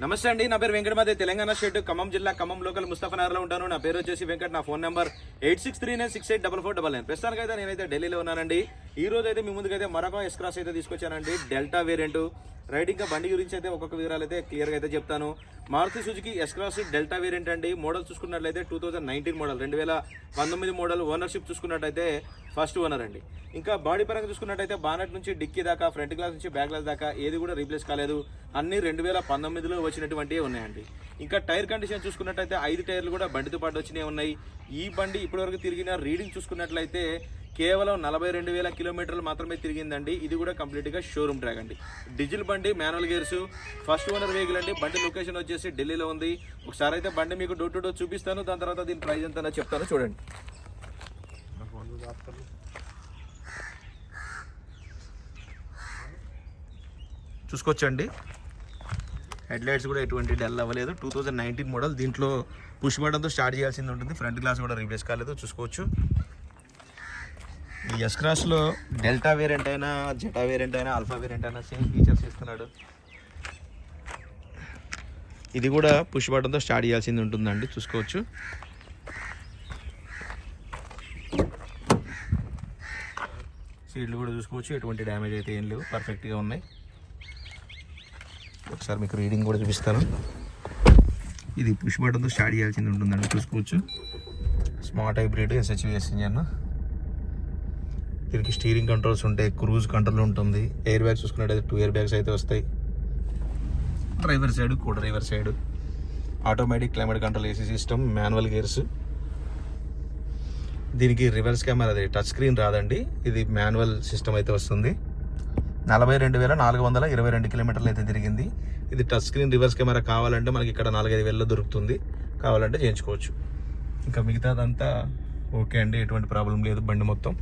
నమస్తే అండి, నా పేరు వెంకటమాదే, తెలంగాణ స్టేట్ ఖమ్మం జిల్లా ఖమ్మం లోకల్ ముస్తఫానగర్లో ఉంటాను. నా పేరు వచ్చేసి వెంకట్. నా ఫోన్ నెంబర్ 8639684499. ప్రస్తుతానికి అయితే నేనైతే ఢిల్లీలో ఉన్నానండి. ఈ రోజు అయితే మీ ముందుకైతే మరొక ఎస్ క్రాస్ అయితే తీసుకొచ్చానండి, డెల్టా వేరియంట్. రైట్, ఇంకా బండి గురించి అయితే ఒక్కొక్క వివరాలు అయితే క్లియర్గా అయితే చెప్తాను. Maruti Suzuki S cross delta variant అండి. మోడల్ చూసుకున్నట్లయితే 2019 మోడల్, 2019 మోడల్. ఓనర్షిప్ చూసుకున్నట్టయితే ఫస్ట్ ఓనర్ అండి. ఇంకా బాడీ పరంగా చూసుకున్నట్టయితే బానెట్ నుంచి డిక్కీ దాకా, ఫ్రంట్ గ్లాస్ నుంచి బ్యాక్ గ్లాస్ దాకా ఏది కూడా రీప్లేస్ కాలేదు. అన్ని 2019లో వచ్చినటువంటివి ఉన్నాయండి. ఇంకా టైర్ కండిషన్ చూసుకున్నట్టయితే 5 టైర్లు కూడా బండితో పాటు వచ్చినవి ఉన్నాయి. ఈ బండి ఇప్పటివరకు తిరిగిన రీడింగ్ చూసుకున్నట్లయితే కేవలం 42,000 కిలోమీటర్లు మాత్రమే తిరిగిందండి. ఇది కూడా కంప్లీట్గా షోరూమ్ ట్రాక్ అండి. డీజిల్ బండి, manual gears, first owner vehicle అండి. బండి లొకేషన్ వచ్చేసి ఢిల్లీలో ఉంది. ఒకసారి అయితే బండి మీకు డోర్ టు డోర్ చూపిస్తాను, దాని తర్వాత దీని ప్రైస్ ఎంత చెప్తాను. చూడండి, చూసుకోవచ్చండి. హెడ్ లైట్స్ కూడా ఎటువంటి డల్ అవ్వలేదు. 2019 మోడల్. దీంట్లో పుష్ బటన్తో స్టార్ట్ చేయాల్సింది ఉంటుంది. ఫ్రంట్ గ్లాస్ కూడా రీప్లేస్ కాలేదు, చూసుకోవచ్చు. ఈ ఎస్ క్రాస్లో డెల్టా వేరియంట్ అయినా, జెటా వేరియంట్ అయినా, ఆల్ఫా వేరియంట్ అయినా సేమ్ ఫీచర్స్ ఇస్తున్నాడు. ఇది కూడా పుష్ బటన్తో స్టార్ట్ చేయాల్సింది ఉంటుందండి, చూసుకోవచ్చు. సీట్లు కూడా చూసుకోవచ్చు, ఎటువంటి డ్యామేజ్ అయితే ఏం లేవు, పర్ఫెక్ట్గా ఉన్నాయి. ఒకసారి మీకు రీడింగ్ కూడా చూపిస్తాను. ఇది పుష్ బటన్తో స్టార్ట్ చేయాల్సింది ఉంటుందండి, చూసుకోవచ్చు. Smart hybrid SHVS engine. దీనికి స్టీరింగ్ కంట్రోల్స్ ఉంటాయి, క్రూజ్ కంట్రోల్ ఉంటుంది. ఎయిర్ బ్యాగ్స్ చూసుకున్నట్టయితే 2 ఎయిర్ బ్యాగ్స్ అయితే వస్తాయి. డ్రైవర్ సైడ్, కో driver side. Automatic climate control, AC system, manual gears. దీనికి రివర్స్ కెమెరా, అది టచ్ స్క్రీన్ రాదండి, ఇది మాన్యువల్ సిస్టమ్ అయితే వస్తుంది. 42,422 కిలోమీటర్లు అయితే తిరిగింది. ఇది టచ్ స్క్రీన్ రివర్స్ కెమెరా కావాలంటే మనకి ఇక్కడ 4-5 వేలలో దొరుకుతుంది, కావాలంటే చేయించుకోవచ్చు. ఇంకా మిగతాదంతా ఓకే అండి, ఎటువంటి ప్రాబ్లం లేదు. బండి మొత్తం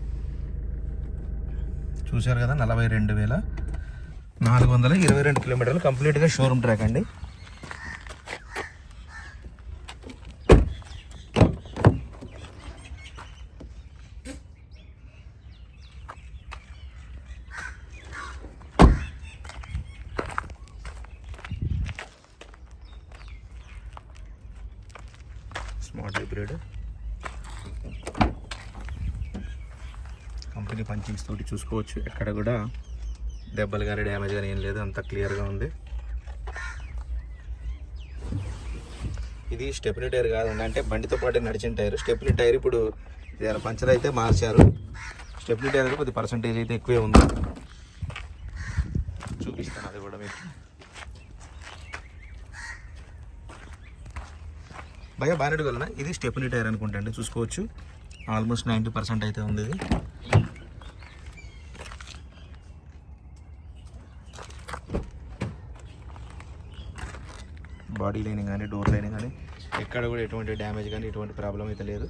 చూశారు కదా, 42,422 కిలోమీటర్లు కంప్లీట్గా షోరూమ్ ట్రాక్ అండి. స్మార్ట్ హైబ్రిడ్ కంపెనీ పంచింగ్స్ తోటి చూసుకోవచ్చు. ఎక్కడ కూడా దెబ్బలు కానీ డ్యామేజ్ కానీ ఏం లేదు, అంత క్లియర్గా ఉంది. ఇది స్టెప్నీ టైర్ కాదండి, అంటే బండితో పాటు నడిచిన టైర్. స్టెప్నీ టైర్ ఇప్పుడు పంచర్ అయితే మార్చారు. స్టెప్నీ టైర్ కొద్ది పర్సంటేజ్ అయితే ఎక్కువే ఉంది, చూపిస్తాను అది కూడా మీకు. భయ బానెట్ వలన ఇది స్టెప్నీ టైర్ అనుకుంటా అండి, చూసుకోవచ్చు. ఆల్మోస్ట్ 90% అయితే ఉంది ఇది. బాడీ లైనింగ్ కానీ, డోర్ లైనింగ్ కానీ ఎక్కడ కూడా ఎటువంటి డ్యామేజ్ కానీ ఎటువంటి ప్రాబ్లం అయితే లేదు.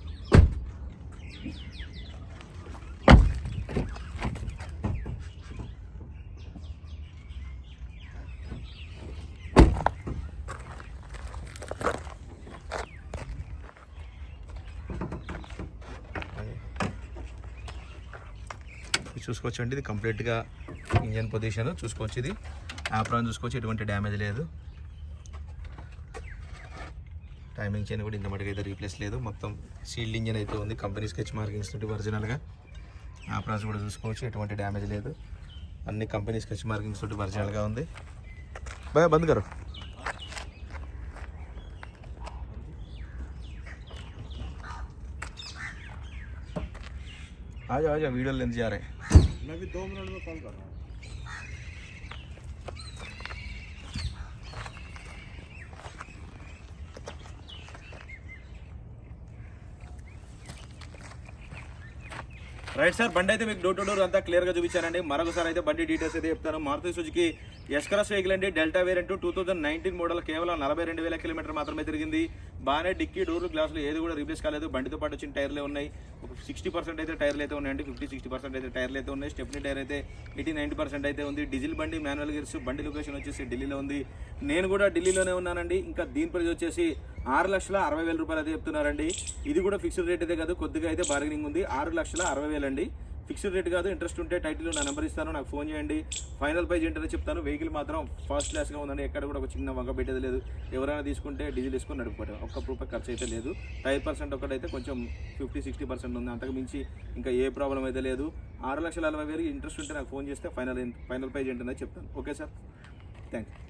చూసుకోవచ్చు అండి, ఇది కంప్లీట్గా ఇంజన్ పొజిషన్ చూసుకోవచ్చు. ఇది యాప్రాన్ చూసుకోవచ్చు, ఎటువంటి డ్యామేజ్ లేదు. టైమింగ్ చైన్ కూడా ఇంత మటుకు అయితే రీప్లేస్ లేదు. మొత్తం సీల్డ్ ఇంజన్ అయితే ఉంది, కంపెనీ స్కెచ్ మార్కింగ్స్ తోటి ఒరిజినల్గా. యాప్రాన్స్ కూడా చూసుకోవచ్చు, ఎటువంటి డ్యామేజ్ లేదు. అన్ని కంపెనీ స్కెచ్ మార్కింగ్స్ తోటి ఒరిజినల్గా ఉంది. బాగా బంద్ కరో. आजा आजा, वीडियो लेने जा रहे हैं. मैं भी 2 मिनट में कॉल कर रहा हूँ. రైట్ సార్, బండి అయితే మీకు డోర్ టు డోర్ అంతా క్లియర్గా చూపించానండి. మరొకసారి అయితే బండి డీటెయిల్స్ అయితే చెప్తాను. Maruti Suzuki S cross vehicle అండి, డెల్టా వేరియంట్, 2019 మోడల్. కేవలం 42,000 కిలోమీటర్ మాత్రమే తిరిగింది. బాగానే డిక్కీ, డోర్, గ్లాసులు ఏది కూడా రీప్లేస్ కాలేదు. బండితో పాటు వచ్చిన టైర్లే ఉన్నాయి. ఒక 60% అయితే టైర్లు అయితే ఉన్నాయండి, 50-60% అయితే టైర్లు అయితే ఉన్నాయి. స్టెప్నీ టైర్ అయితే 80-90% అయితే ఉంది. డీజిల్ బండి, మాన్యువల్ గేర్స్. బండి లొకేషన్ వచ్చేసి ఢిల్లీలో ఉంది. నేను కూడా ఢిల్లీలోనే ఉన్నానండి. ఇంకా దీని ప్రైస్ వచ్చేసి 6,60,000 రూపాయలు అయితే చెప్తున్నారండి. ఇది కూడా ఫిక్స్డ్ రేట్ అయితే కాదు, కొద్దిగా అయితే బార్గెనింగ్ ఉంది. 6,60,000 అండి. ఫిక్స్డ్ రేట్ కాదు, ఇంట్రెస్ట్ ఉంటే టైటిల్ నా నెంబర్ ఇస్తాను, నాకు ఫోన్ చేయండి. ఫైనల్ ప్రైజ్ ఏంటనే చెప్తాను. వెహికల్ మాత్రం ఫస్ట్ క్లాస్గా ఉందండి, ఎక్కడ కూడా ఒక చిన్న వంక పెట్టేది లేదు. ఎవరైనా తీసుకుంటే డీజిల్ వేసుకొని నడుపుకోవడం, ఒక్క రూపాయి ఖర్చు అయితే లేదు. టైర్ పర్సెంట్ ఒకటైతే కొంచెం 50-60% ఉంది, అంతకు మించి ఇంకా ఏ ప్రాబ్లం అయితే లేదు. 6,40,000 ఇంట్రెస్ట్ ఉంటే నాకు ఫోన్ చేస్తే ఫైనల్ ప్రైజ్ ఏంటనేది చెప్తాను. Okay sir, thank you.